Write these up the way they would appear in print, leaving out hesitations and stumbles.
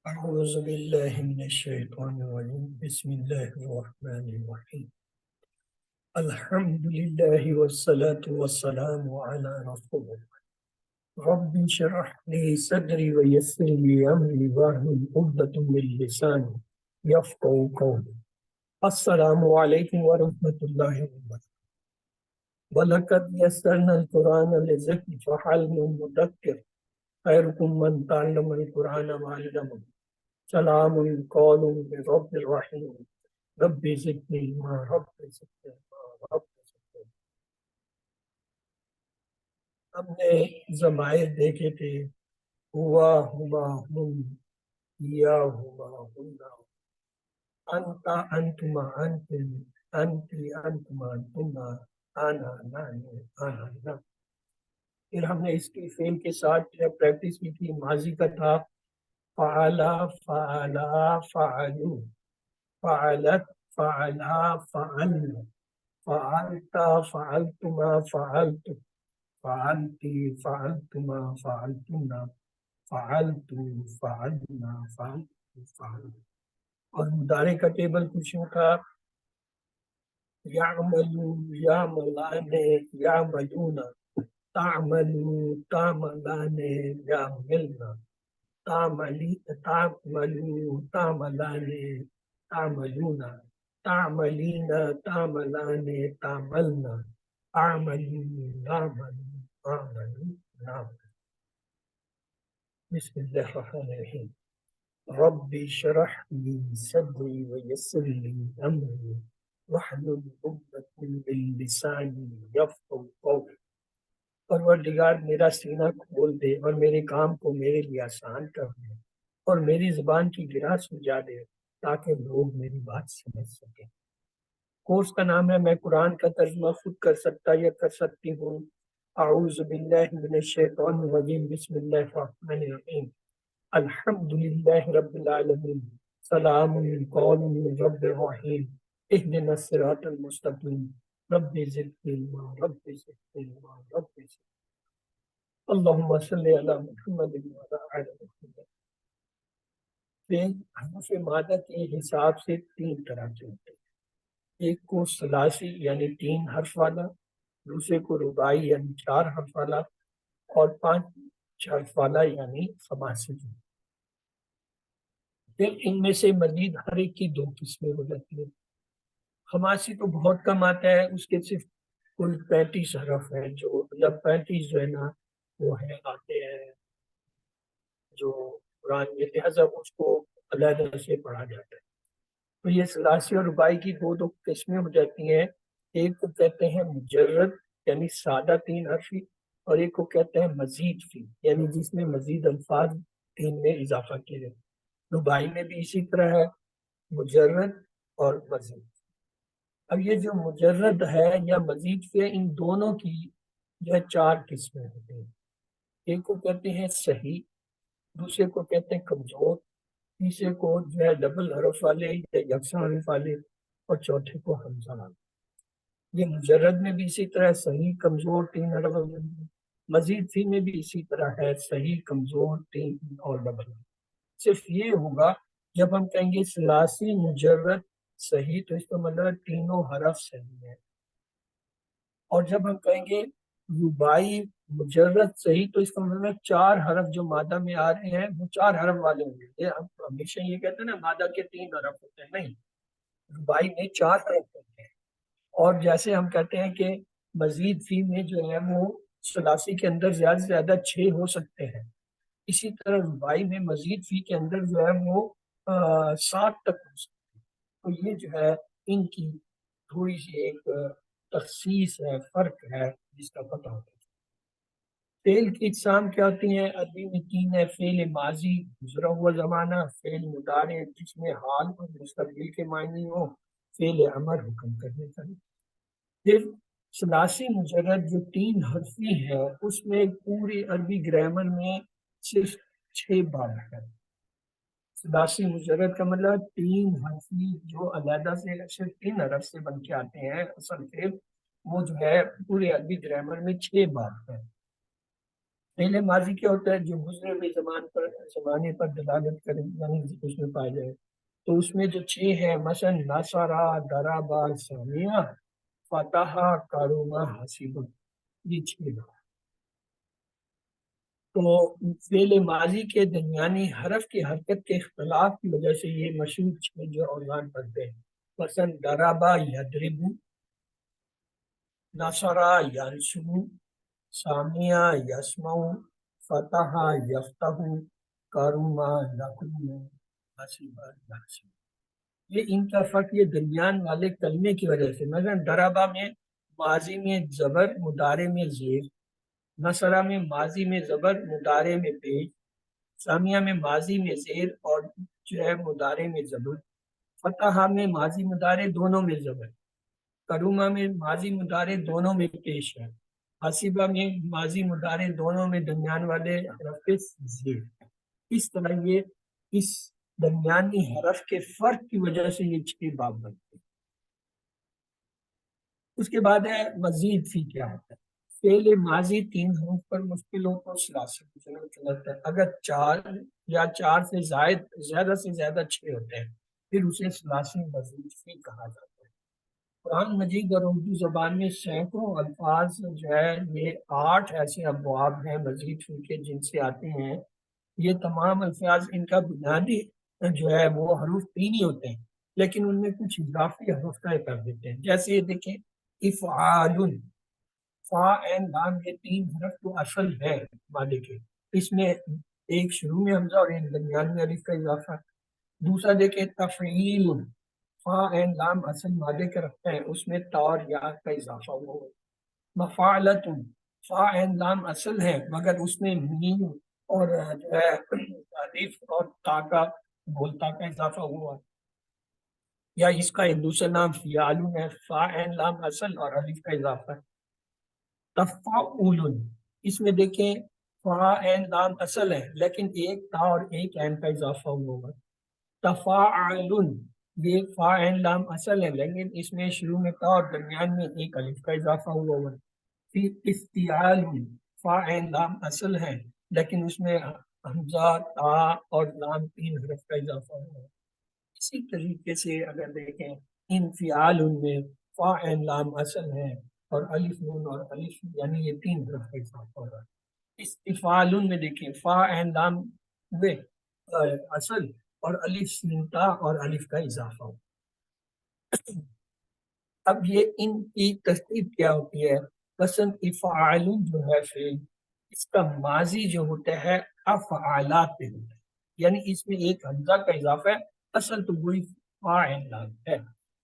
أعوذ بالله من الشيطان الرجيم بسم الله الرحمن الرحيم الحمد لله والصلاة والسلام على رسول الله رب اشرح لي صدري ويسر لي أمري واحلل عقدة من لساني يفقهوا قولي السلام عليكم ورحمة الله وبركاته ولقد يسرنا القرآن للذكر فهل من مدكر خيركم من تعلم القرآن وعلمه سلام قول من رب الرحیم رب زدنی علما رب زدنی علما رب زدنی علما۔ ہم نے ضمائر دیکھے تھے ہوا ہوا ہم یا ہوا ہننا انتا انتما انتم انتی انتما انتما آنا نانی آنا نا۔ پھر ہم نے اس کی فعل کے ساتھ پریکٹس کی تھی، ماضی کا تھا فعلا فعلا فعلو، فعلت فعلا فعلنا، فعلت فعلتما فعلت، فعلتی فعلتما فعلتنا، فعلت فعلنا فعلت فعلت۔ اور مضارع کا ٹیبل کچھ یوں تھا یعملو یعملان یعملون، تعملو تعملان یعملنا، تعملو تعملان تعملون، تعملین تعملان تعملنا، اعملوا نعمل اعملوا نعمل۔ بسم اللہ الرحمن الرحیم رب اشرح لی صدری ویسر لی امری واحلل عقدۃ من لسانی یفقہوا قولی۔ پروردگار میرا سینہ کھول دے اور میرے کام کو میرے لیے آسان کر دے اور میری زبان کی گرہ سجا دے تاکہ لوگ میری بات سمجھ سکیں۔ کورس کا نام ہے میں قرآن کا ترجمہ خود کر سکتا یا کر سکتی ہوں۔ اعوذ باللہ من الشیطان الرجیم بسم اللہ الرحمن الرحیم الحمد للہ رب العالمین سلام قول من رب الرحیم اہدنا الصراط المستقیم رب زدنی علما رب زدنی علما رب زدنی۔ اللہم صلی علی محمد وعلی آل محمد۔ حروف مادہ کے حساب سے تین طرح کے ہوتے ہیں، ایک کو ثلاثی یعنی 3 حرف والا، دوسرے کو رباعی یعنی 4 حرف والا، اور 5 حرف والا یعنی خماسی۔ پھر ان میں سے مزید ہر ایک کی 2 قسمیں ہو جاتی ہیں۔ خماسی تو بہت کم آتا ہے، اس کے صرف کل 35 حرف ہیں، جو 35 جو ہے نا وہ ہے آتے ہیں جو قرآن میں، لہٰذا اس کو علیحدہ سے پڑھا جاتا ہے۔ تو یہ ثلاثی اور رباعی کی 2 قسمیں ہو جاتی ہیں، ایک کو کہتے ہیں مجرد یعنی سادہ 3 حرفی، اور ایک کو کہتے ہیں مزید فی یعنی جس میں مزید الفاظ 3 میں اضافہ کیے جاتے ہیں۔ رباعی میں بھی اسی طرح ہے، مجرد اور مزید۔ اب یہ جو مجرد ہے یا مزید فی، ان دونوں کی جو ہے 4 قسمیں ہوتی ہیں، ایک کو کہتے ہیں صحیح، دوسرے کو کہتے ہیں کمزور، تیسرے کو جو ہے ڈبل حرف والے یا یکساں حرف والے، اور چوتھے کو حمزہ والے۔ یہ مجرد میں بھی اسی طرح صحیح کمزور 3 حرف والے، مزید فی میں بھی اسی طرح ہے، صحیح کمزور 3 اور ڈبل۔ صرف یہ ہوگا جب ہم کہیں گے ثلاثی مجرد صحیح تو اس کا مطلب تینوں حرف صحیح ہے، اور جب ہم کہیں گے رباعی مجرد صحیح تو اس کا مطلب 4 حرف جو مادہ میں آ رہے ہیں وہ 4 حرف والے ہوں گے۔ ہم ہمیشہ یہ کہتے ہیں نا مادہ کے 3 حرف ہوتے ہیں، نہیں، رباعی میں 4 حرف ہوتے ہیں۔ اور جیسے ہم کہتے ہیں کہ مزید فی میں جو ہے وہ ثلاثی کے اندر زیادہ سے زیادہ 6 ہو سکتے ہیں، اسی طرح رباعی میں مزید فی کے اندر جو ہے وہ 7 تک ہو سکتے ہیں۔ تو یہ جو ہے ان کی تھوڑی سی ایک تخصیص ہے، فرق ہے جس کا پتہ ہوتا ہے۔ فعل کی اقسام کیا ہوتی ہیں؟ عربی میں 3 ہے، فعل ماضی گزرا ہوا زمانہ، فعل مضارع جس میں حال اور مستقبل کے معنی ہو، فعل امر حکم کرنے کا۔ پھر ثلاثی مجرد جو 3 حرفی ہے اس میں پوری عربی گرامر میں صرف 6 بار ہے۔ ثلاثی مجرد کا مطلب 3 حرفی جو علیحدہ سے صرف 3 حرف سے بن کے آتے ہیں، اصل فعل وہ جو ہے پورے عربی گرامر میں 6 بار ہے۔ فعل ماضی کیا ہوتا ہے؟ جو گزرے ہوئے زمانے پر دلالت کرے، یعنی اس میں پایا جائے. تو اس میں جو 6 ہے، مثلا نصرا، ضربا، سامیا، فتح، کروما، حسیبا، یہ 6 ہے. تو فعل ماضی کے درمیانی حرف کی حرکت کے اختلاف کی وجہ سے یہ مشہور 6 جو عنوان پڑھتے ہیں. مثلا ضربا یضرب، نصرا ینصر، سامیا یسمع، فتح یفتح، کروما یکروم، حسیبا یحسب. یہ ان کا فرق یہ درمیان والے کلمے کی وجہ سے. مثلا ضربا میں ماضی میں زبر، مضارع میں زیر. نصرہ میں ماضی میں زبر، مضارع میں پیش. سامیہ میں ماضی میں زیر اور جو ہے مضارع میں زبر. فتح میں ماضی مضارع دونوں میں زبر. کرومہ میں ماضی مضارع دونوں میں پیش ہے. حسیبہ میں ماضی مضارع دونوں میں درمیان والے حرف کے زیر. اس طرح یہ اس درمیانی حرف کے فرق کی وجہ سے یہ 6 باب بنتے ہیں. اس کے بعد ہے مزید فی کیا ہوتا ہے. فعل ماضی 3 حروف پر مشکل ہو تو ثلاثی چلتا ہے. اگر 4 یا 4 سے زیادہ سے زیادہ 6 ہوتے ہیں پھر اسے ثلاثی مزید فی کہا جاتا ہے. قرآن مجید اور اردو زبان میں سینکڑوں الفاظ جو ہے یہ 8 ایسے ابواب ہیں مزید فی کے جن سے آتے ہیں. یہ تمام الفاظ ان کا بنیادی جو ہے وہ حروف 3 ہی ہوتے ہیں، لیکن ان میں کچھ اضافی حروف طے کر دیتے ہیں. جیسے یہ دیکھیں افعال، فا عین لام، یہ 3 حرف تو اصل ہے مادے کے. اس میں ایک شروع میں حمزہ اور ایک درمیان میں الف کا اضافہ. دوسرا دیکھیں تفعیل، فا عین لام اصل مادے کا رکھتا ہے، اس میں تا اور یا کا اضافہ ہوا. مفعلۃ، فا عین لام اصل ہے مگر اس میں میم اور جو ہے الف اور تا کا بولتا کا اضافہ ہوا. یا اس کا ایک دوسرا نام فیالون ہے، فا عین لام اصل اور الف کا اضافہ ہے. تفعول، اس میں دیکھیں فا عین لام اصل ہے لیکن ایک تا اور ایک عین کا اضافہ ہوا ہوگا. تفاعل، یہ فا عین لام اصل ہے لیکن اس میں شروع میں تا اور درمیان میں ایک الف کا اضافہ ہوا ہوگا. پھر افتعال، فا عین لام اصل ہے لیکن اس میں حمزہ، تا اور لام 3 حرف کا اضافہ ہوا. اسی طریقے سے اگر دیکھیں انفعال میں فا عین لام اصل ہے اور الف نون اور الف یعنی یہ 3 حرف کا اضافہ ہوگا. استفعال میں دیکھیں فا عین لام ہوئے اصل اور الف سین تا اور الف کا اضافہ ہوگا. اب یہ ان کی ترتیب کیا ہوتی ہے؟ مثلا افعال جو ہے فعل، اس کا ماضی جو ہوتا ہے افعالات پہ ہوتا ہے، یعنی اس میں ایک حمزہ کا اضافہ ہے. اصل تو وہی فاعل ہے.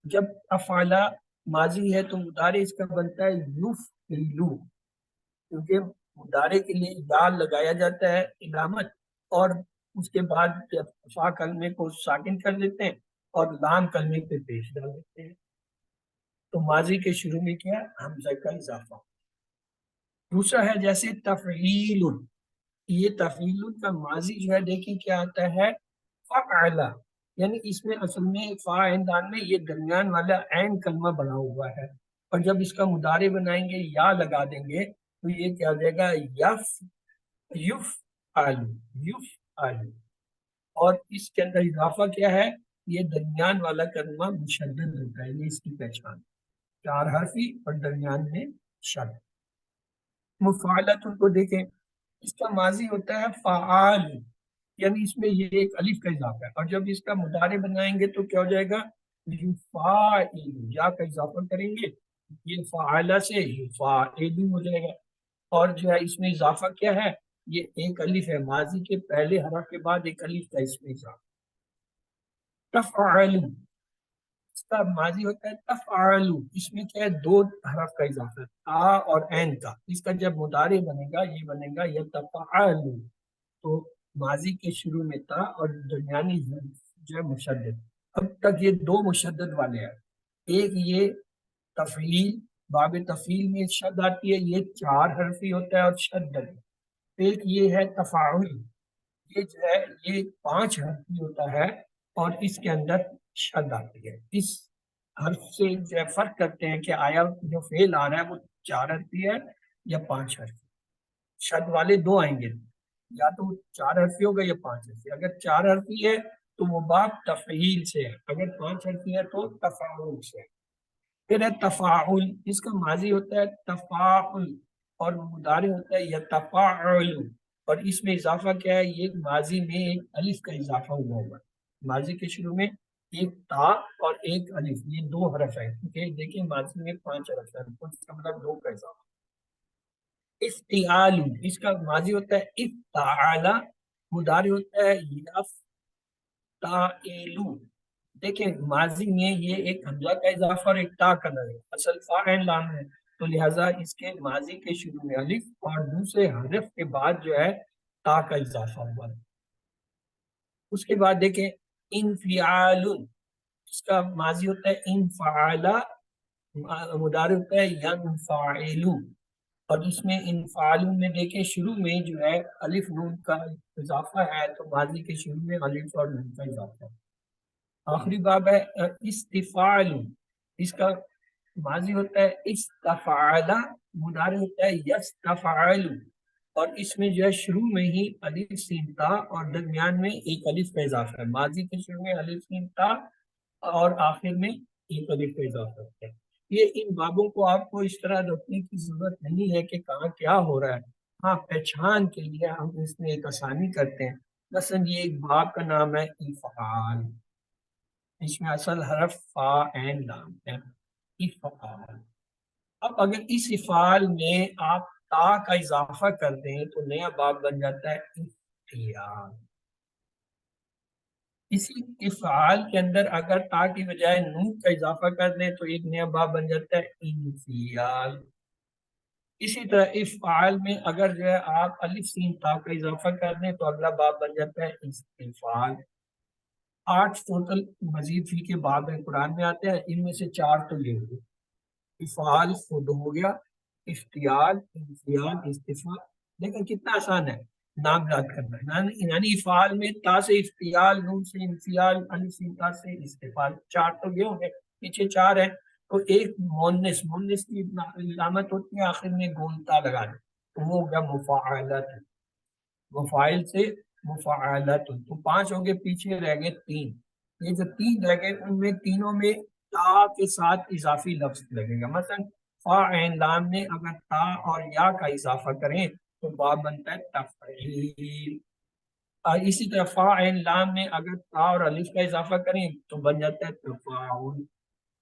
جب افعالہ ماضی ہے تو مضارع اس کا بنتا ہے یفعلو، کیونکہ مضارع کے لیے یا لگایا جاتا ہے علامت، اور اس کے بعد فا کلمے کو ساکن کر دیتے ہیں اور لام کلمے پہ پیش ڈال دیتے ہیں. تو ماضی کے شروع میں کیا حمزہ کا اضافہ. دوسرا ہے جیسے تفعیل، یہ تفعیل کا ماضی جو ہے دیکھیں کیا آتا ہے فعلا، یعنی اس میں اصل میں فا عین دان میں یہ درمیان والا عین کلمہ بنا ہوا ہے، اور جب اس کا مضارع بنائیں گے یا لگا دیں گے تو یہ کیا ہو جائے گا یف آلو، یف آلو. اور اس کے اندر اضافہ کیا ہے؟ یہ درمیان والا کلمہ مشدد ہوتا ہے، یہ اس کی پہچان. 4 حرفی اور درمیان میں شد. مفعلت کو دیکھیں، اس کا ماضی ہوتا ہے فعال، یعنی اس میں یہ ایک الف کا اضافہ ہے، اور جب اس کا مضارع بنائیں گے تو کیا ہو جائے گا یفاعل، یا کا اضافہ کریں گے، یہ فعالہ سے یفاعل ہو جائے گا. اور جو ہے اس میں اضافہ کیا ہے؟ یہ ایک الف ہے، ماضی کے پہلے حرف کے بعد ایک الف کا اس میں اضافہ. تفعل، اس کا ماضی ہوتا ہے تفعل، اس میں کیا ہے 2 حرف کا اضافہ ہے، تا اور عین کا. اس کا جب مضارع بنے گا یہ بنے گا یتفعل، تو ماضی کے شروع میں تا اور درمیانی جو ہے مشدد. اب تک یہ 2 مشدد والے ہیں. ایک یہ تفعیل، باب تفعیل میں شد آتی ہے، یہ 4 حرفی ہوتا ہے اور شدد. ایک یہ ہے تفاعل، یہ جو ہے یہ 5 حرفی ہوتا ہے اور اس کے اندر شد آتی ہے. اس حرف سے جو ہے فرق کرتے ہیں کہ آیا جو فعل آ رہا ہے وہ 4 حرفی ہے یا 5 حرفی. شد والے دو آئیں گے، یا تو 4 حرفی ہوگا یا 5 حرفی. اگر 4 حرفی ہے تو وہ باب تفعیل سے ہے، اگر 5 حرفی ہے تو تفاعل سے ہے. پھر ہے تفاعل، اس کا ماضی ہوتا ہے تفاعل اور مضارع ہوتا ہے یتفاعل. اور اس میں اضافہ کیا ہے؟ یہ ماضی میں ایک الف کا اضافہ ہوا ہوگا. ماضی کے شروع میں ایک تا اور ایک الف، یہ 2 حرف ہے. دیکھیں ماضی میں 5 حرف ہے تو اس کا مطلب 2 کا اضافہ. افتعال، اس کا ماضی ہوتا ہے افتعال، مضارع ہوتا ہے یفتعل. دیکھیں ماضی میں یہ ایک حمزہ کا اضافہ اور ایک تا کا نظر، اصل فاعل لام ہے، تو لہٰذا اس کے ماضی کے شروع میں الف اور دوسرے حرف کے بعد جو ہے تا کا اضافہ ہوا ہے. اس کے بعد دیکھیں انفعال، اس کا ماضی ہوتا ہے انفعال، مضارع ہوتا ہے ینفعل. اور اس میں انفعال میں دیکھیں شروع میں جو ہے الف نون کا اضافہ ہے، تو ماضی کے شروع میں الف اور نون کا اضافہ ہے. آخری باب ہے استفعال، اس کا ماضی ہوتا ہے استفعال، مضارع ہوتا ہے یستفعل. اور اس میں جو ہے شروع میں ہی الف سین تا اور درمیان میں ایک الف کا اضافہ ہے. ماضی کے شروع میں الف سین تا اور آخر میں ایک الف کا اضافہ ہے. یہ ان بابوں کو آپ کو اس طرح رکھنے کی ضرورت نہیں ہے کہ کہاں کیا ہو رہا ہے. ہاں پہچان کے لیے ہم اس میں ایک آسانی کرتے ہیں. مثلا یہ ایک باب کا نام ہے افعال، اس میں اصل حرف فا عین لام ہے افعال. اب اگر اس افعال میں آپ تا کا اضافہ کر دیں تو نیا باب بن جاتا ہے افتعال. اسی افعال کے اندر اگر تا کی بجائے نون کا اضافہ کر دیں تو ایک نیا باب بن جاتا ہے انفعال. اسی طرح افعال میں اگر جو ہے آپ الف سین تا کا اضافہ کر دیں تو اگلا باب بن جاتا ہے استفعال. 8 ٹوٹل مزید فی کے باب قرآن میں آتے ہیں، ان میں سے 4 تو یہ ہوئے. افعال خود ہو گیا، افتعال، انفعال، استفعال. لیکن کتنا آسان ہے نام یاد کرنا. یعنی افعال میں تا سے افتعال، نون سے انفعال، الف سے تا سے استفعال، 4 تو یہ ہوں گے. پیچھے 4 ہیں تو ایک مونس کی علامت ہوتی ہے آخر میں گول تا لگا دیں تو وہ ہو گیا مفاعلت. مفاعل سے مفاعلت، تو 5 ہو گئے، پیچھے رہ گئے 3. یہ جو 3 رہ گئے ان میں تینوں میں تا کے ساتھ اضافی لفظ لگے گا. مثلا فا عین لام میں اگر تا اور یا کا اضافہ کریں تو باب بنتا ہے تفعیل. اور اسی طرح فا عین لام میں اگر تا اور الف کا اضافہ کریں تو بن جاتا ہے تفاعل.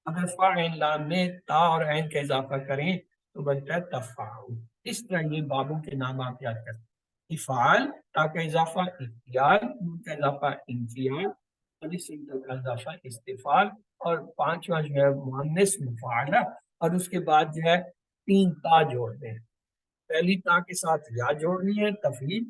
اگر فا عین لام میں تا اور عین کا اضافہ کریں تو بنتا ہے تفاعل. اس طرح یہ بابوں کے نام آپ یاد کریں. افعال، تا کا اضافہ افتعال، نون کا اضافہ انفعال، الف سین تا کا اضافہ استفعال، اور 5واں جو ہے مؤنث مفاعلہ. اور اس کے بعد جو ہے 3 تا جوڑتے ہیں. پہلی تا کے ساتھ یا جوڑنی ہے تفعیل،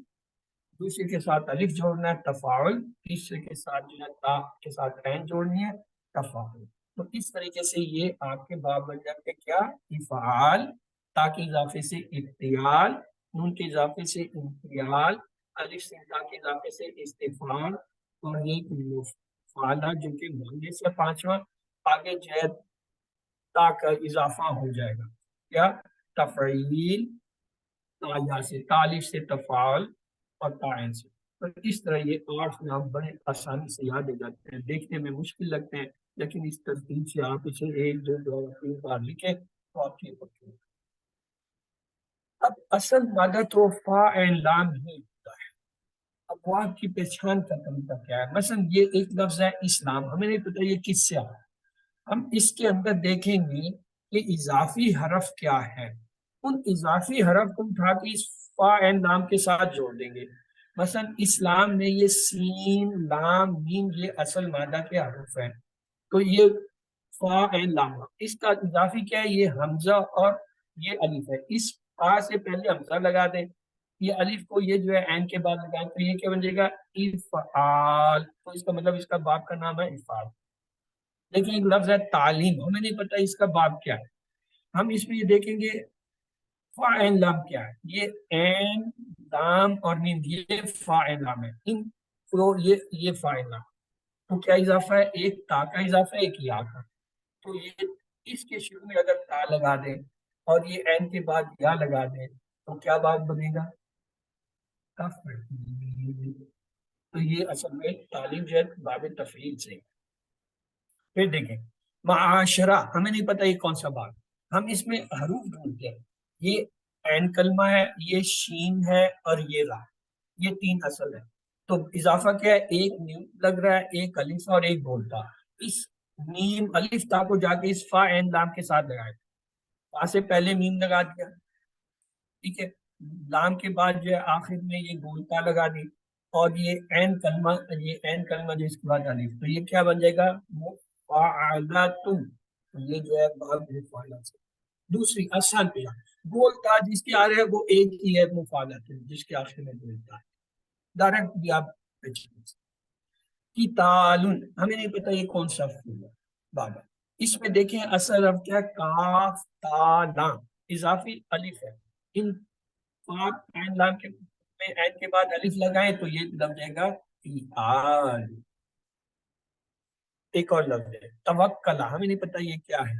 دوسرے کے ساتھ الف جوڑنا ہے تفاعل، تیسرے کے ساتھ جو ہے تا کے ساتھ عین جوڑنی ہے تفاعل. تو اس طریقے سے یہ آپ کے باب بن جاتے ہیں کیا؟ افعال، تا کے اضافے سے افتعال، نون کے اضافے سے انفعال، الف سے تا کے اضافے سے استفعال، اور ایک مفعلہ جو کہ مؤنث ہے 5واں. آگے جو ہے تا کا اضافہ ہو جائے گا کیا؟ تفعیل، تا سے تالف سے تفعال اور تعین سے. تو اس طرح یہ 8 نام بڑے آسانی سے یاد ہو جاتے ہیں. دیکھنے میں مشکل لگتے ہیں لیکن اس ترتیب سے آپ اسے 1 2 3 بار لکھیں تو آپ کی پکے. اب اصل مادہ تو فا عین لام ہی ہوتا ہے. اب وہ آپ کی پہچان کا طریقہ کیا ہے؟ مثلا یہ ایک لفظ ہے اسلام، ہمیں نہیں پتہ یہ کس سے آیا. ہم اس کے اندر دیکھیں گے کہ اضافی حرف کیا ہے. ان اضافی حرف کو اٹھا کے اس فا عین لام کے ساتھ جوڑ دیں گے. مثلا اسلام میں یہ سین لام میم یہ اصل مادہ کے حرف ہیں، تو یہ فا عین لام، اس کا اضافی کیا ہے؟ یہ حمزہ اور یہ الف ہے. اس فا سے پہلے حمزہ لگا دیں، یہ الف کو یہ جو ہے عین کے بعد لگائیں تو یہ کیا بن جائے گا؟ افعال. تو اس کا مطلب اس کا باب کا نام ہے افعال. لیکن ایک لفظ ہے تعلیم، ہمیں نہیں پتہ اس کا باب کیا ہے. ہم اس میں یہ دیکھیں گے فا عین لام کیا ہے. یہ عین لام اور میم یہ فا عین لام ہے. ان کو یہ فا عین لام تو کیا اضافہ ہے؟ ایک تا کا اضافہ ہے، ایک یا کا. تو یہ اس کے شروع میں اگر تا لگا دیں اور یہ عین کے بعد یا لگا دیں تو کیا باب بنے گا؟ تفعیل. تو یہ اصل میں تعلیم جو ہے باب تفعیل سے. پھر دیکھیں معاشرہ، ہمیں نہیں پتہ یہ کون سا باب. ہم اس میں حروف ڈھونڈتے ہیں. یہ عین کلمہ ہے، یہ شین ہے اور یہ را، یہ تین اصل ہے. تو اضافہ کیا ہے؟ ایک نیم لگ رہا ہے، ایک الف اور ایک بولتا. اس نیم الف تا کو جا کے اس فا عین لام کے ساتھ لگائے. فا سے پہلے میم لگا دیا، ٹھیک ہے. لام کے بعد جو ہے آخر میں یہ بولتا لگا دی، اور یہ عین کلمہ، یہ عین کلمہ جو اس کے بعد الف، تو یہ کیا بن جائے گا؟ مفعلۃ. یہ جو ہے باب مفعلہ سے. دوسری آسان پہ بولتا جس کے آ رہے ہے وہ ایک ہی ہے، مفعلۃ جس کے آخر میں بولتا ہے. ڈائریکٹ بھی آپ کتال، ہمیں نہیں پتا یہ کون سا فعل ہے بابا. اس میں دیکھیں اصل حرف کیا ہے؟ کاف تا لام، اضافی الف ہے. ان پاک عین لام کے میں عین کے بعد الف لگائیں تو یہ لگ جائے گا فیعال. ایک اور لفظ ہے توکلا، ہمیں نہیں پتا یہ کیا ہے.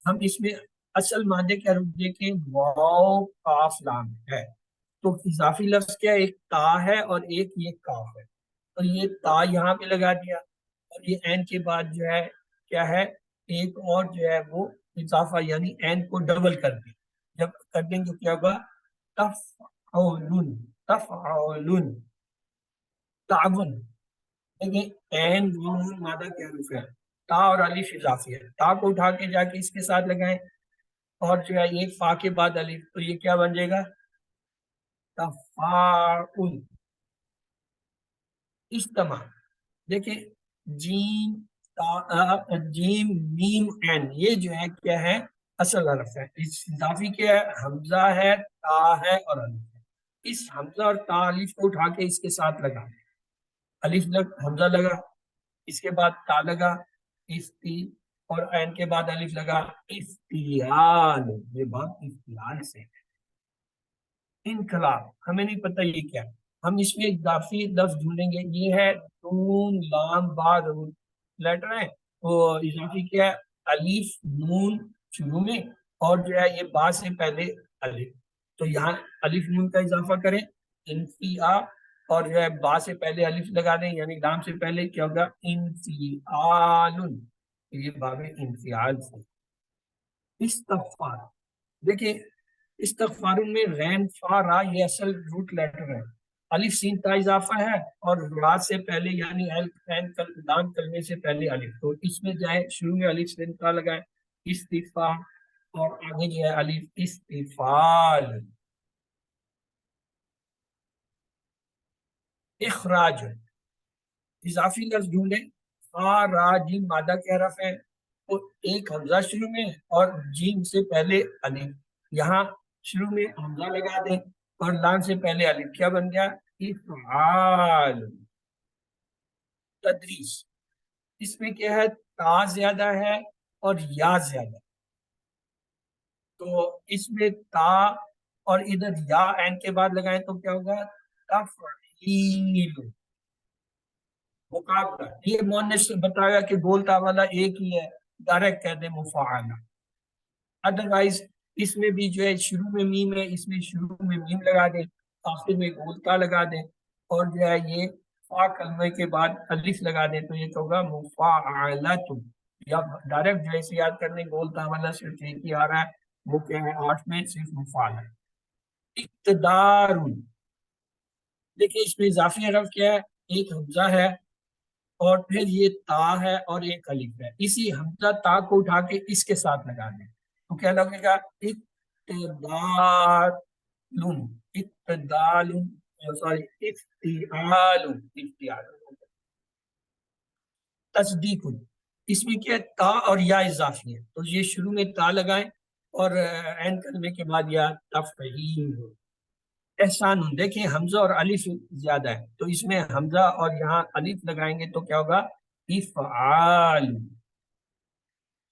ہم اس میں اصل مادے کے حروف دیکھیں، واو کاف لام ہے. تو اضافی لفظ کیا ہے؟ ایک تا ہے اور ایک یہ کاف ہے. اور یہ تا یہاں پہ لگا دیا، اور یہ عین کے بعد جو ہے کیا ہے؟ ایک اور جو ہے وہ اضافہ، یعنی عین کو ڈبل کر دیں. جب کر دیں تو کیا ہوگا؟ تفعلن. تفعلن تعاون. دیکھیں عین نون مادہ کے حروف ہے، تا اور الف اضافی ہے. تا کو اٹھا کے جا کے اس کے ساتھ لگائیں، اور جو ہے یہ فا کے بعد الف، تو یہ کیا بن جائے گا؟ تفاعل. اجتماع، دیکھیں جیم جیم میم عین، یہ جو ہے کیا ہے؟ اصل حرف ہے. اس اضافی کیا ہے؟ حمزہ ہے، تا ہے اور الف ہے. اس حمزہ اور تا الف کو اٹھا کے اس کے ساتھ لگا. الف حمزہ لگا، اس کے بعد تا لگا، افتی، اور عین کے بعد الف لگا، افتیال. یہ بات افتیال سے. انقلاب، ہمیں نہیں پتہ یہ کیا. ہم اس میں اضافی لفظ ڈھونڈیں گے. یہ ہے نون لام با لیٹر ہے، وہ اضافی کیا ہے؟ الف نون شروع میں، اور جو ہے یہ با سے پہلے الف. تو یہاں الف نون کا اضافہ کریں، انفیاء، اور جو ہے با سے پہلے الف لگا دیں، یعنی لام سے پہلے کیا ہوگا؟ انفیال. یہ باب انفیال سے. استغفار، دیکھیں استغفار میں غین فا را یہ اصل روٹ لیٹر ہے. الف سین تا اضافہ ہے، اور را سے پہلے یعنی لام کلمے سے پہلے الف. تو اس میں جائے شروع میں الف سین تا لگائے، استغفا، اور آگے جو ہے الف استغفال. اخراج، اضافی لفظ ڈھونڈیں. فا را جیم مادہ کے حرف ہے، تو ایک حمزہ شروع میں اور جیم سے پہلے الف. یہاں شروع میں حمزہ لگا دیں اور لام سے پہلے الف، کیا بن گیا؟ افعال. تدریس، اس میں کیا ہے؟ تا زیادہ ہے اور یا زیادہ. تو اس میں تا اور ادھر یا عین کے بعد لگائیں تو کیا ہوگا؟ تفعیل. مقابلہ، یہ مؤنث سے بتایا کہ بولتا والا ایک ہی ہے، ڈائریکٹ کہہ دیں مفعلہ. ادروائز اس میں بھی جو ہے شروع میں میم ہے، اس میں شروع میں میم لگا دیں، آخر میں بولتا لگا دیں، اور جو ہے یہ فا کلمے کے بعد الف لگا دیں تو یہ ہوگا مفعلۃ. یا ڈائریکٹ جو ہے یاد کرنے، بولتا والا صرف ایک ہی آ رہا ہے، وہ کیا ہے؟ 8 میں صرف مفعل ہے. اقتدار، دیکھیں اس میں اضافی حرف کیا ہے؟ ایک حمزہ ہے، اور پھر یہ تا ہے اور ایک الف ہے. اسی حمزہ تا کو اٹھا کے اس کے ساتھ لگا دیں تو کیا لگے گا؟ اقتدار. اقتدال، سوری افتعال. افتعال. تصدیق، اس میں کیا ہے؟ تا اور یا اضافی ہے، تو یہ شروع میں تا لگائیں اور عین کلمے کے بعد یا تفعیل. احسان، دیکھیں حمزہ اور الف زیادہ ہے، تو اس میں حمزہ اور یہاں الف لگائیں گے تو کیا ہوگا؟ افعال.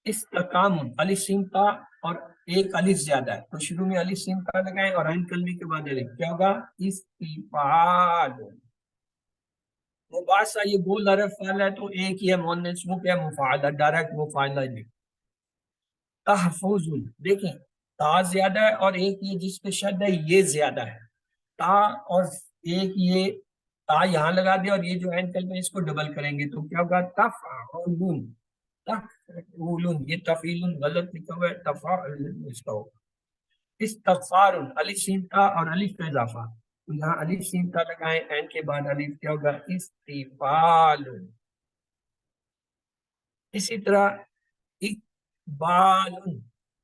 استقام، الف سین تا اور ایک الف زیادہ ہے، تو شروع میں الف سین تا لگائیں اور عین کلمے کے بعد الف، کیا ہوگا؟ استفعال. مباحثہ، یہ بول حرف والا ہے تو ایک ہی ہے مؤنث، وہ کیا؟ مفعلہ، ڈائریکٹ مفعلہ. تحفظ، دیکھیں تا زیادہ ہے اور ایک یہ جس پہ شد ہے یہ زیادہ ہے. تا اور ایک یہ تا یہاں لگا دیا اور یہ جو عین کلمہ اس کو ڈبل کریں گے تو کیا ہوگا تفعلون، تفعلون، یہ تفعیل غلط لکھا ہوا ہے، تفعلون اس کا ہوگا۔ استغفار، الف سین تا اور الف کا اضافہ، تو یہاں الف سین تا لگائیں، عین کے بعد الف کیا ہوگا استفال۔ اسی طرح اقبال،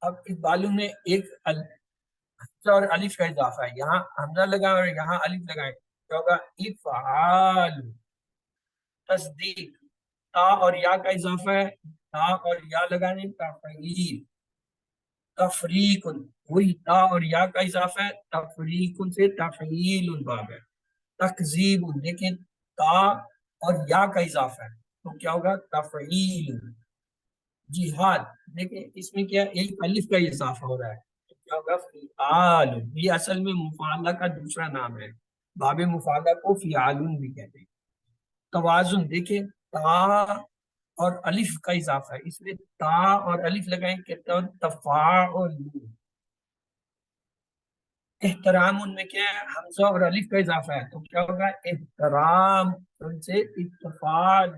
اب اقبال میں ایک حمزہ اور الف کا اضافہ ہے، یہاں حمزہ لگائیں اور یہاں الف لگائیں، کیا ہوگا افعال۔ تصدیق، تا اور یا کا اضافہ ہے، تا اور یا لگانے تفعیل۔ تفریق، وہی تا اور یا کا اضافہ ہے، تفریق سے تفعیل الباب ہے۔ تکذیب، لیکن تا اور یا کا اضافہ ہے تو کیا ہوگا تفعیل۔ جہاد، دیکھیں اس میں کیا ایک الف کا اضافہ ہو رہا ہے تو کیا ہوگا فعال، یہ اصل میں مفعلہ کا دوسرا نام ہے، باب مفعلہ کو فعالون بھی کہتے ہیں۔ توازن، دیکھیں تا اور الف کا اضافہ ہے، اس میں تا اور الف لگائیں کہتے ہیں تفاعل۔ احترام، ان میں کیا ہے حمزہ اور الف کا اضافہ ہے تو کیا ہوگا احترام، ان سے اتفاق۔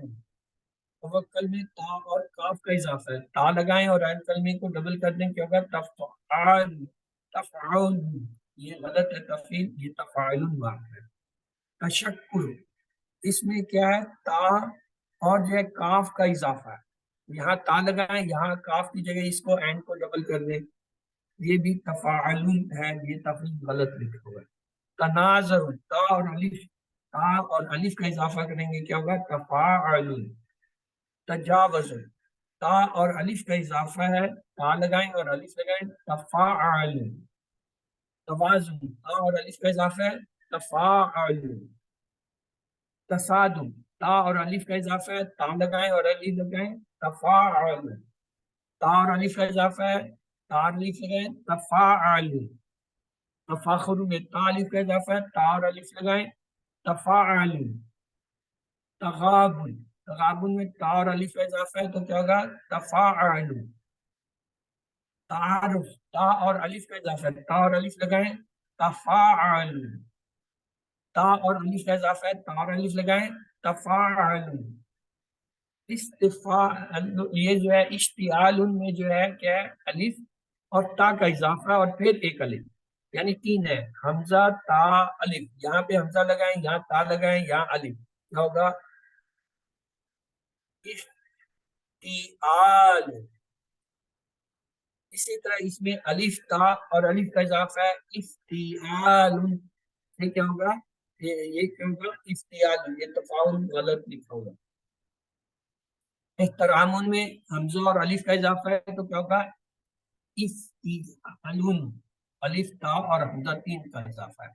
توکل میں تا اور کاف کا اضافہ ہے، تا لگائیں اور عین کلمے کو ڈبل کر دیں کیا ہوگا تفعال، تفعال، یہ غلط ہے تفعیل، یہ تفاعل ہے۔ تشکر، اس میں کیا ہے تا اور جو ہے کاف کا اضافہ ہے، یہاں تا لگائیں یہاں کاف کی جگہ اس کو عین کو ڈبل کر دیں، یہ بھی تفاعل ہے، یہ تفعیل غلط لکھا ہوا ہے۔ تناظر، تا اور الف کا اضافہ کریں گے کیا ہوگا تفاعل۔ تجاوز، تا اور الف کا اضافہ ہے، تا لگائیں اور الف لگائیں تفاعل۔ توازن، تا اور الف کا اضافہ ہے تفاعل۔ تصادم، تا اور الف کا اضافہ ہے، تا لگائیں اور الف لگائیں تفاعل۔ تا اور الف کا اضافہ ہے، تا اور الف لگائیں تفاعل۔ تفاخر میں تا الف کا اضافہ ہے، تا اور الف لگائیں تفاعل۔ تغابن، تغابن میں تا اور الف کا اضافہ ہے تو کیا ہوگا تفاعل۔ تعارف، تا اور الف کا اضافہ ہے، تا اور الف لگائیں تفاعل۔ تا اور الف کا اضافہ ہے، تا اور الف لگائیں تفاعل۔ استفاعل، یہ جو ہے اشتعال میں جو ہے کیا ہے الف اور تا کا اضافہ اور پھر ایک الف، یعنی تین ہے، حمزہ تا الف، یہاں پہ حمزہ لگائیں یہاں تا لگائیں یہاں الف، کیا ہوگا اشتعال۔ اسی طرح اس میں الف تا اور الف کا اضافہ ہے افتعال، یہ کیا ہوگا یہ کیا ہوگا افتعال، یہ تفاعل غلط لکھا ہوگا۔ احترام میں حمزہ اور الف کا اضافہ ہے تو کیا ہوگا افتعال، الف تا اور حمزہ تین کا اضافہ ہے۔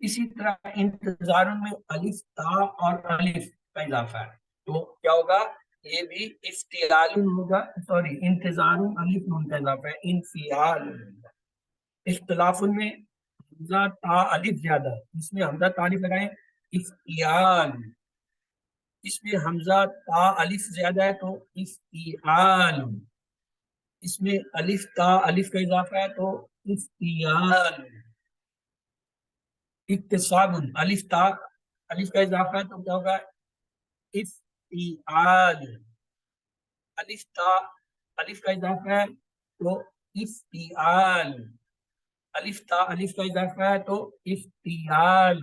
اسی طرح انتظار میں الف تا اور الف کا اضافہ ہے تو کیا ہوگا یہ بھی افتعال ہوگا، سوری انتظار الف نون کا اضافہ ہے انفعال ہوگا۔ اختلاف میں حمزہ تا الف زیادہ ہے، اس میں حمزہ تا الف لگائیں افتعال، اس میں حمزہ تا الف زیادہ ہے تو افتعال، اس میں الف تا الف کا اضافہ ہے تو افتعال۔ اکتساب، الف تا الف کا اضافہ ہے تو کیا ہوگا افتعال، الف تا الف کا اضافہ ہے تو افتعال، الف تا الف کا اضافہ ہے تو افتعال،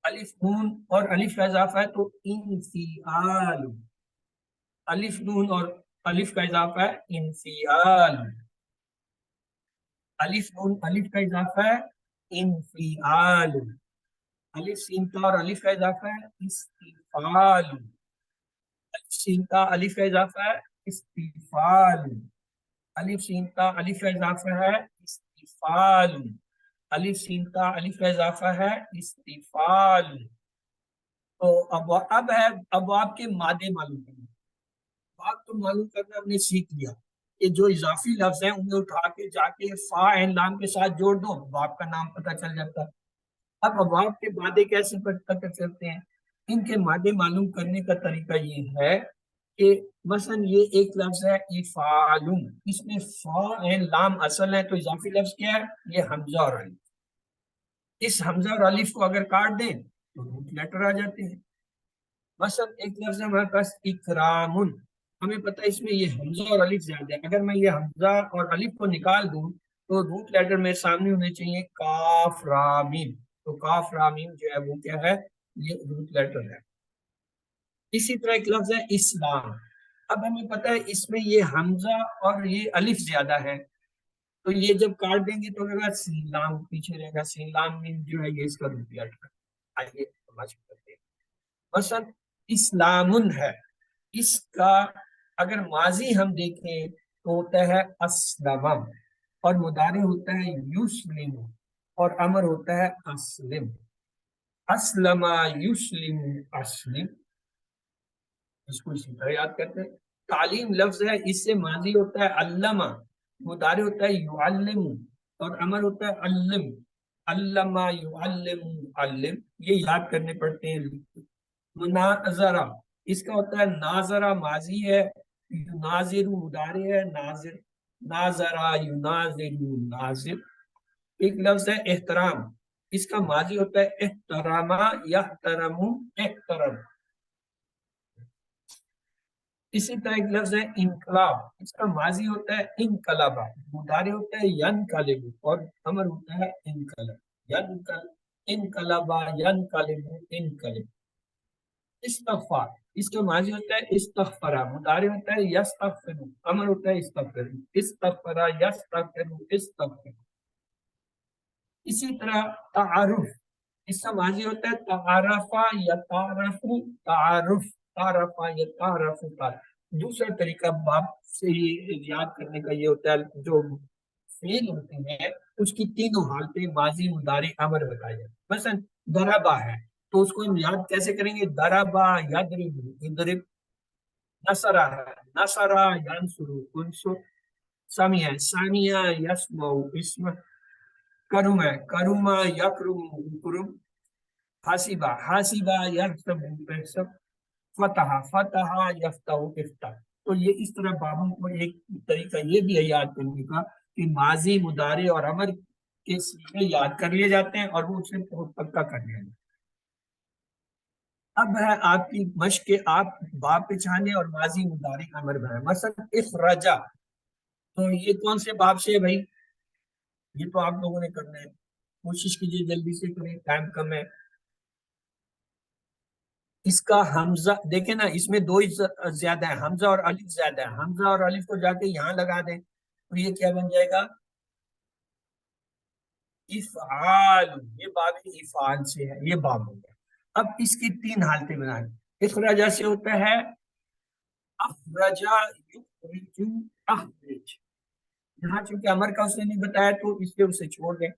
الف نون اور الف کا اضافہ ہے تو انفعال، الف نون اور الف کا اضافہ ہے انفعال، الف نون الف کا اضافہ ہے انفعال، الف سین تا اور الف کا اضافہ ہے استفعال، الف سین تا الف کا اضافہ ہے استفعال، الف سین تا الف کا اضافہ ہے استفعال، الف سین تا الف کا اضافہ ہے استفعال۔ تو اب ہے ابواب کے مادے معلوم کرنا، بات تو معلوم کرنا ہم نے سیکھ لیا کہ جو اضافی لفظ ہیں انہیں اٹھا کے جا کے فا عین لام کے ساتھ جوڑ دو باب کا نام پتہ چل جاتا ہے۔ اب ابواب کے مادے کیسے پتہ چلتے ہیں، ان کے مادے معلوم کرنے کا طریقہ یہ ہے کہ مثلا یہ ایک لفظ ہے افعال، اس میں فا عین لام اصل ہے تو اضافی لفظ کیا ہے یہ حمزہ اور الف، اس حمزہ اور الف کو اگر کاٹ دیں تو روٹ لیٹر آ جاتے ہیں. مثلا ایک لفظ ہے ہمارے پاس اکرام، ہمیں پتہ ہے اس میں یہ حمزہ اور الف زیادہ ہے. اگر میں یہ حمزہ اور الف کو نکال دوں تو روٹ لیٹر میرے سامنے ہونے چاہیے کاف را میم. تو کاف را میم جو ہے وہ کیا ہے؟ یہ روٹ لیٹر ہے. اسی طرح ایک لفظ ہے اسلام. اب ہمیں پتہ ہے اس میں یہ حمزہ اور یہ الف زیادہ ہے، تو یہ جب کاٹ دیں گے تو ہوگا سیلام، پیچھے رہے گا سیلام میم جو ہے یہ اس کا روٹ لیٹر ہے. آئیے سمجھ کرتے ہیں. مثلا اسلام ہے، اس کا اگر ماضی ہم دیکھیں تو ہوتا ہے اسلم، اور مضارع ہوتا ہے یسلم، اور امر ہوتا ہے اسلم. اسلم یسلم اسلم، اس کو اسی طرح یاد کرتے ہیں. تعلیم لفظ ہے، اس سے ماضی ہوتا ہے علمہ، مضارع ہوتا ہے یعلم، اور امر ہوتا ہے علم. علمہ یعلم علم، یہ یاد کرنے پڑتے ہیں. مناظرہ، اس کا ہوتا ہے ناظرہ ماضی ہے، ناظر مضارع ہے، ناظر ناظرہ یناظر ناظر. ایک لفظ ہے احترام، اس کا ماضی ہوتا ہے احترام یحترم احترم. اسی طرح ایک لفظ ہے انقلاب، اس کا ماضی ہوتا ہے انقلب، مضارع ہوتا ہے ینقلب، اور امر ہوتا ہے انقلب انقلب ینقلب انقلب. استغفار، اس کا ماضی ہوتا ہے استغفرا، مضارع ہوتا ہے یستغفر، امر ہوتا ہے استغفر استغفرا یستغفر استغفر. اسی طرح تعارف، اس کا ماضی ہوتا ہے تعارفا یتعارف تعارف تعارفا یتعارف. دوسرا طریقہ باب سے یاد کرنے کا یہ ہوتا ہے جو فعل ہوتے ہیں اس کی تینوں حالتیں ماضی مضارع امر بتائی جاتی. مثلا ضربا ہے تو اس کو ہم یاد کیسے کریں گے؟ ضربا یضرب یضرب. نصرا ہے، نصرا ینصر انصر. سمیع سمیع یسمع اسمع. کرم ہے، کرم یکرم کرم. حاسبہ حاسبہ یحسب یحسب. فتح فتح یفتح افتح. تو یہ اس طرح بابوں کو ایک طریقہ یہ بھی ہے یاد کرنے کا کہ ماضی مضارع اور امر کے صیغے یاد کر لیے جاتے ہیں اور وہ اسے پکا کر لیا جاتا ہے. اب ہے آپ کی مشق کے آپ باب پہچانے اور ماضی مضارع امر بنائیں. مثلا اخراجہ، تو یہ کون سے باب سے ہے بھائی؟ یہ تو آپ لوگوں نے کرنا ہے، کوشش کیجیے جلدی سے کریں، ٹائم کم ہے. اس کا حمزہ دیکھیں نا، اس میں دو ہی زیادہ ہے، حمزہ اور الف زیادہ ہے. حمزہ اور الف کو جا کے یہاں لگا دیں تو یہ کیا بن جائے گا؟ افعال. یہ باب افعال سے ہے، یہ باب ہو گیا. اب اس کی تین حالتیں بنائیں. اخراجہ سے ہوتا ہے اخرجا یخرج اخرج. یہاں چونکہ امر کا اس نے نہیں بتایا تو اس لیے اسے چھوڑ دیں.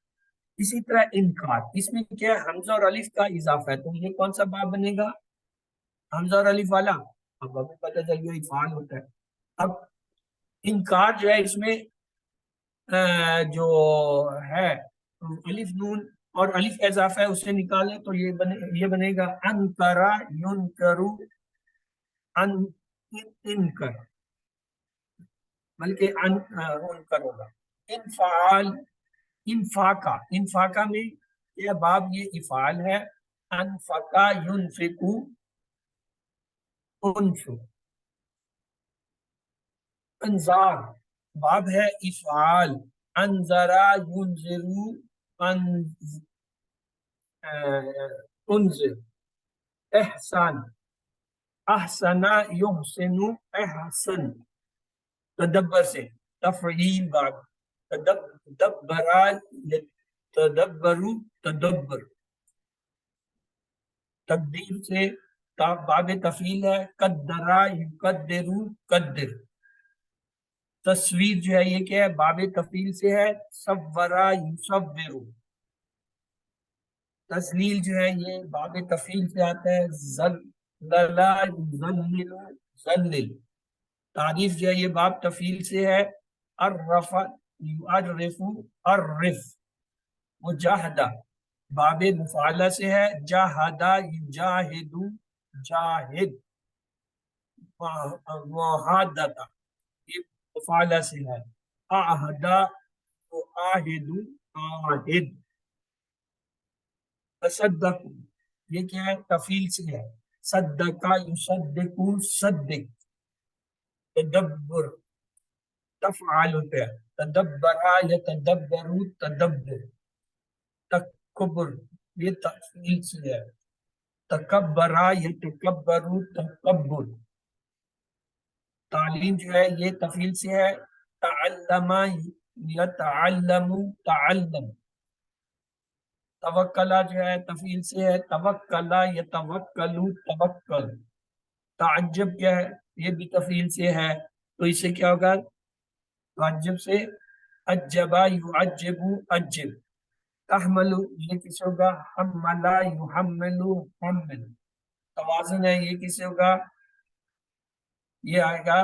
اسی طرح انکار، اس میں کیا ہے؟ حمزہ اور الف کا اضافہ ہے، تو یہ کون سا باب بنے گا؟ حمزہ اور الف والا. اب ہمیں پتہ چل گیا افعال ہوتا ہے. اب انکار جو ہے اس میں جو ہے الف نون اور الف کا اضافہ ہے اسے نکالیں تو یہ بنے گا انکرا ینکرو انکر، بلکہ انکر ہوگا. انفعال انفاقہ، انفاقہ میں یہ باب یہ افعال ہے. انفقا ینفقو انفق. انذار باب ہے افعال. انذرا ینذرو انذر. احسان احسنا یحسنو احسن. تدبر سے تفعیل باب. تدبرا تدبرو تدبر. تقدیر سے باب تفعیل ہے. قدرا یقدرو قدر. تصویر جو ہے یہ کیا ہے؟ باب تفعیل سے ہے. صورا یصورو. تسلیل جو ہے یہ باب تفعیل سے آتا ہے. ذللا یذلل ذلل. تعریف جو ہے یہ باب تفعیل سے ہے. عرف یعرف عرف. مجاہدہ باب مفعلہ سے ہے. جاہدہ یجاہد جاہد. محادثہ یہ مفعلہ سے ہے. اعہدہ یعاہد عاہد. تصدق یہ کیا ہے؟ تفیل سے ہے. صدقہ یصدق صدق. تدبر تفعال ہوتا ہے. تدبرا یتدبر تدبر. تکبر یہ تفیل سے ہے. تکبرا یتکبر تکبر. تعلیم جو ہے یہ تفیل سے ہے. تعلم یتعلم تعلم. توکلا جو ہے تفیل سے ہے. توکلا یتوکل توکل. تعجب کیا ہے؟ یہ بھی تفیل سے ہے. تو اس سے کیا ہوگا؟ تعجب سے عجبا یعجب عجب. تحمل یہ کس ہوگا؟ حملا یحمل حمل. توازن ہے یہ کس ہوگا؟ یہ آئے گا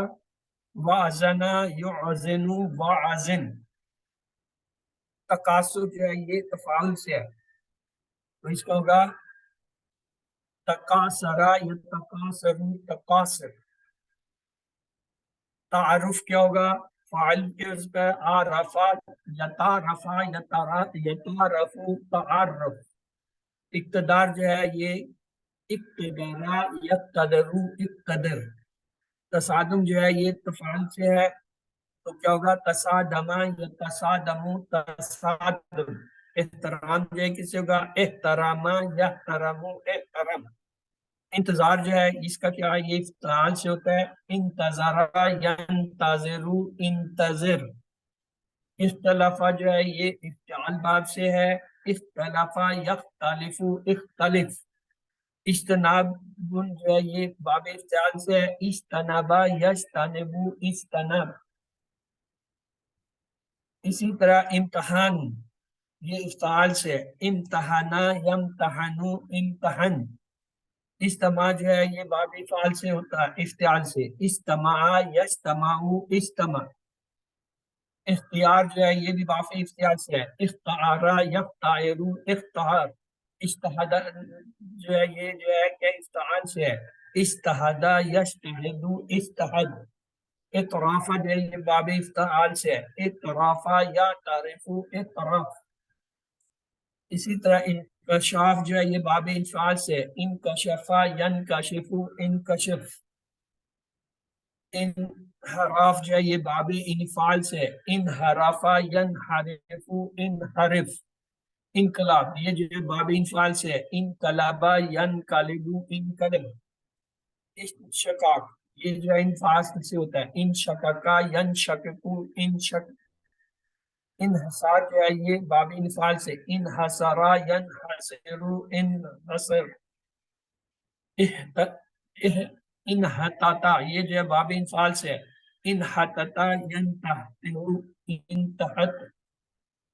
وازنا یعزن وعزن. تقاصر جو ہے یہ تفاعل سے ہے. تو اس کا ہوگا تقاصرا یتقاصر تقاصر. تعارف کیا ہوگا؟ فاعل کے اس پہ عرفا یتعرفا یتعرف تعرف. اقتدار جو ہے یہ اقتدارا یقتدر اقتدر. تصادم جو ہے یہ تفعال سے ہے. تو کیا ہوگا؟ تصادما یتصادم تصادم. احترام جو ہے کس سے ہوگا؟ احتراما یحترم احترم. انتظار جو ہے اس کا کیا ہے؟ یہ افتعال سے ہوتا ہے. انتظارا ینتظر انتظر. اختلافا جو ہے یہ افتعال باب سے ہے. اختلافا یختلف اختلف. اجتناب جو ہے یہ باب افتعال سے ہے. اجتنابا یجتنب اجتناب. اسی طرح امتحان یہ افتعال سے ہے. امتحانا یمتحن امتحن. استماع جو ہے یہ باب افعال سے ہوتا ہے افتعال سے. استماع یستمع استمع. اختیار جو ہے یہ بھی باب افتعال سے ہے. اختعارا یختعر اختعار. اجتہاد جو ہے یہ جو ہے کہ افتعال سے ہے. اجتہدا یجتہد اجتہد. اطرافہ جو ہے یہ باب افتعال سے ہے. اطرافہ یعترف اطراف. اسی طرح انکشاف جو ہے یہ باب انفعال سے ہے. انکشفا ینکشف انکشف. انحراف جو ہے یہ باب انفعال سے ہے. انحرفا ینحرف انحرف. انقلاب یہ جو ہے باب انفعال سے ہے. انقلبا ینقلب انقلب. انشقاق یہ جو ہے انفعال سے ہوتا ہے. انشققا ینشقق انشق. انحصار جو ہے یہ باب انفعال سے. انحصرا ینحصر انحصر. انحطاطا یہ جو ہے باب انفعال سے ہے. انحطاطا ینتحط انتحط.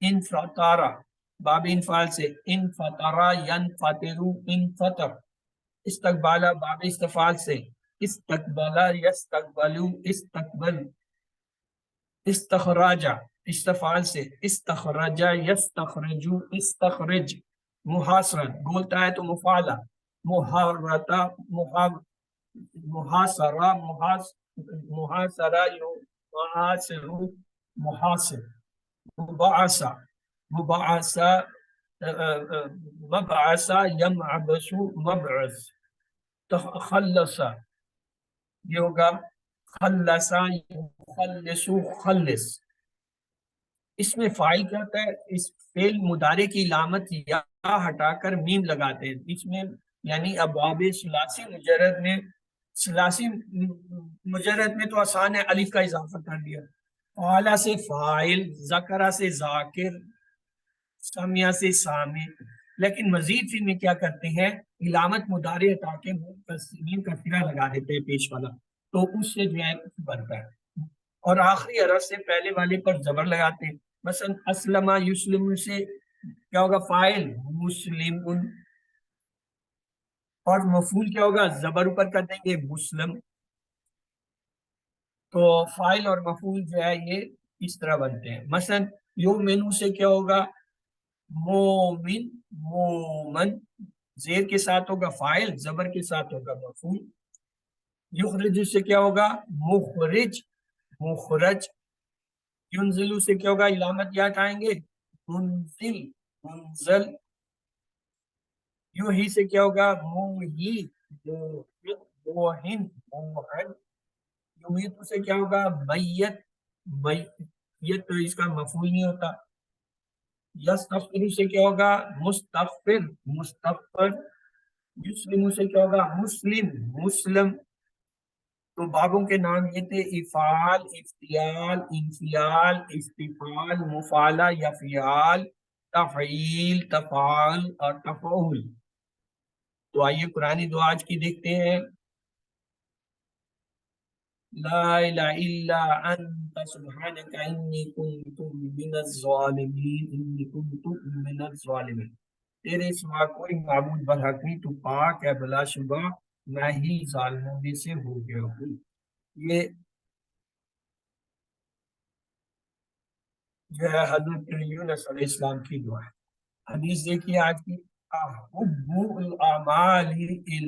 انفطارا باب انفعال سے. انفطرا ینفطر انفطر. استقبالا باب استفعال سے. استقبلا یستقبل استقبل. استخراجا استفعال سے. استخرجا یستخرج استخرج. محاصرہ بولتا ہے تو مفعلہ. محارتا محاصرہ محاصرہ محاصر محاصر. مبعثہ مبعثہ مبعثہ یمعبس مبعث. تخلص یہ ہوگا خلصا یخلص خلص. اس میں فاعل کیا ہوتا ہے؟ اس فعل مضارع کی علامت یا ہٹا کر میم لگاتے ہیں اس میں. یعنی ابواب ثلاثی مجرد میں ثلاثی مجرد میں تو آسان ہے الف کا اضافہ کر دیا. فعلا سے فاعل، ذکرہ سے ذاکر، سمیہ سے سامع. لیکن مزید فی میں کیا کرتے ہیں؟ علامت مضارع ہٹا کے میم کا سرا لگا دیتے ہیں پیش والا. تو اس سے جو ہے بنتا ہے. اور آخری حرف سے پہلے والے پر زبر لگاتے ہیں. مثلا اسلم یسلم سے کیا ہوگا؟ فاعل مسلم. اور مفعول کیا ہوگا؟ زبر اوپر کر دیں گے مسلم. تو فاعل اور مفعول جو ہے یہ اس طرح بنتے ہیں. مثلا یؤمن سے کیا ہوگا؟ مومن مومن. زیر کے ساتھ ہوگا فاعل، زبر کے ساتھ ہوگا مفعول. یخرج سے کیا ہوگا؟ مخرج مخرج. ینزل سے کیا ہوگا؟ علامت کیا ہٹائیں گے؟ منزل منزل. یوں ہی سے کیا ہوگا؟ موہی، موہن، موہن۔ یمیت سے کیا ہوگا؟ میت، میت تو اس کا مفعول نہیں ہوتا۔ یستغفر سے کیا ہوگا؟ مستغفر، مستغفر۔ یسلم سے کیا ہوگا؟ مسلم، مسلم۔ تو بابوں کے نام یہ تھے: افعال، افتیال، انفیال، استفعال، مفعلہ یا فعال، تفعیل، تفعال اور تفعول۔ تو آئیے قرآن دعا آج کی دیکھتے ہیں۔ لا الہ الا انت سبحانک انی کنت من الظالمین، انی کنت من الظالمین۔ تیرے سوا کوئی معبود برحق نہیں، تو پاک ہے بلا شبہ میں ہی ظالموں میں سے ہو گیا ہوں۔ یہ جو ہے حضرت یونس علیہ السلام کی دعا ہے۔ حدیث دیکھیے آج کی: احب الاعمال الی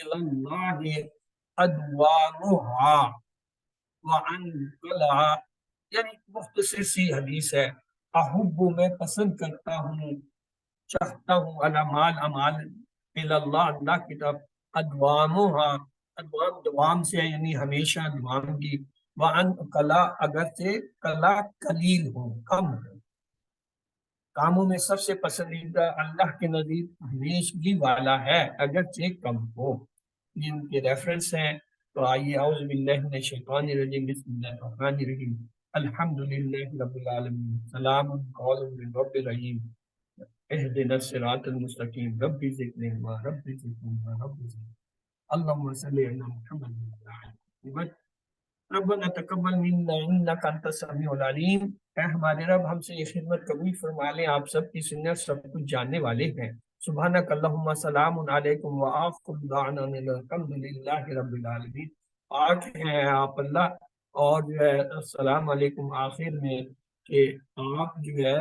اللہ ادوامها وعن قلع، یعنی مختصر سی حدیث ہے۔ احب، میں پسند کرتا ہوں، چاہتا ہوں، الاعمال، اعمال، الی اللہ، اللہ کی طرف، ادوامها، ادوام دوام سے ہے، یعنی ہمیشہ دوام کی، وعن قلع، اگرچہ قلع قلیل ہو، کم ہو۔ کاموں میں سب سے پسندیدہ اللہ کے نزدیک ہمیشگی والا ہے، اگرچہ کم ہو۔ یہ ان کے ریفرنس ہیں۔ تو آئیے، اعوذ باللہ من الشیطان الرجیم، بسم اللہ الرحمن الرحیم، الحمد للہ رب العالمین، سلام قول من رب الرحیم، اہدنا الصراط المستقیم، رب زدنا رب زدنا رب زدنا، اللہم صلی علی محمد وعلی آل محمد، ربنا تقبل منا انک انت السمیع العلیم۔ اے ہمارے رب، ہم سے یہ خدمت قبول فرما لیں، آپ سب کی سنت سب کچھ جاننے والے ہیں۔ سبحانک اللہم، سلام علیکم، وآخر دعوانا ان الحمد للہ رب العالمین۔ پاک ہیں آپ اللہ، اور جو ہے السلام علیکم آخر میں، کہ آپ جو ہے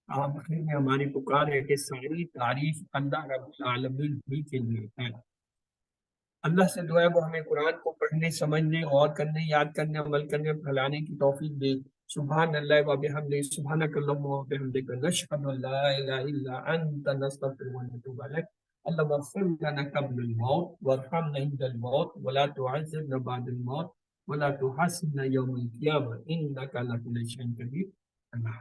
آخر میں ہماری پکار ہے کہ ساری تعریف اللہ رب العالمین ہی کے لیے ہے۔ اللہ سے دعا ہے وہ ہمیں قرآن کو پڑھنے، سمجھنے، غور کرنے، یاد کرنے، عمل کرنے، پھیلانے کی توفیق دے۔ سبحان اللہ و بحمدہ، سبحانک اللہم و بحمدک، نشہد ان لا الہ الا انت، نستغفرک و نتوب الیک۔ اللہم اغفر لنا قبل الموت وارحمنا عند الموت ولا تعذبنا بعد الموت ولا تحاسبنا یوم القیامہ انک علی کل شیء قدیر۔ اللہ